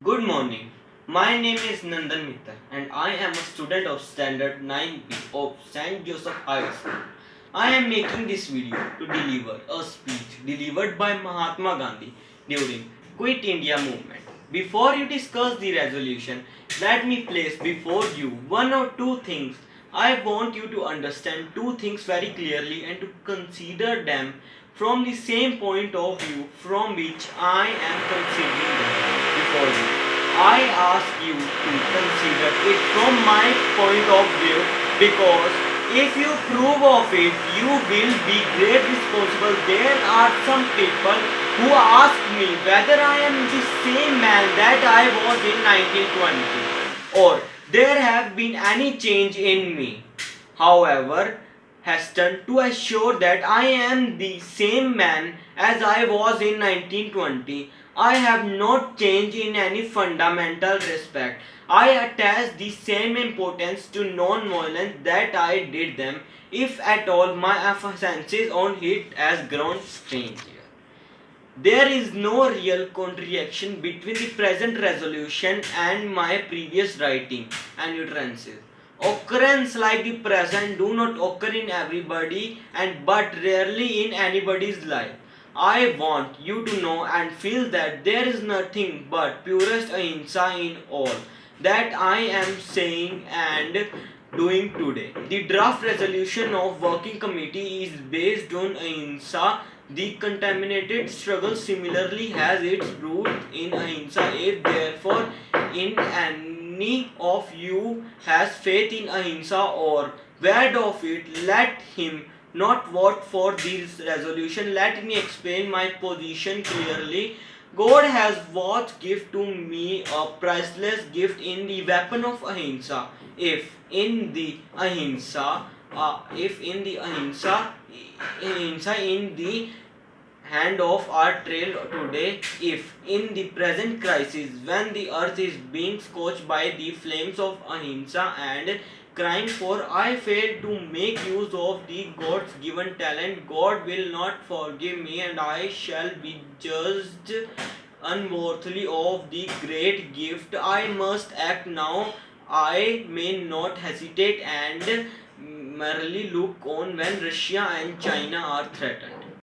Good morning. My name is Nandan Mittal and I am a student of Standard 9B of St. Joseph High School. I am making this video to deliver a speech delivered by Mahatma Gandhi during Quit India movement. Before you discuss the resolution, let me place before you one or two things. I want you to understand two things very clearly and to consider them from the same point of view from which I am considering them before you. I ask you to consider it from my point of view because if you prove of it, you will be great responsible. There are some people who ask me whether I am the same man that I was in 1920 or there have been any change in me. However, hasten to assure that I am the same man as I was in 1920. I have not changed in any fundamental respect. I attach the same importance to non-violence that I did them. If at all, my emphasis on it has grown strangely. There is no real contradiction between the present resolution and my previous writing and utterances. Occurrences like the present do not occur in everybody and but rarely in anybody's life. I want you to know and feel that there is nothing but purest ahimsa in all that I am saying and doing today. The draft resolution of working committee is based on ahimsa. The contaminated struggle similarly has its root in ahimsa. If therefore in any of you has faith in ahimsa or word of it, let him not vote for this resolution. Let me explain my position clearly. God has what gift to me a priceless gift in the weapon of ahimsa. If in the ahimsa in the hand of our trail today, if in the present crisis when the earth is being scorched by the flames of ahimsa and crying for I failed to make use of the God's given talent, God will not forgive me and I shall be judged unworthily of the great gift. I must act now. I may not hesitate and merely look on when Russia and China are threatened.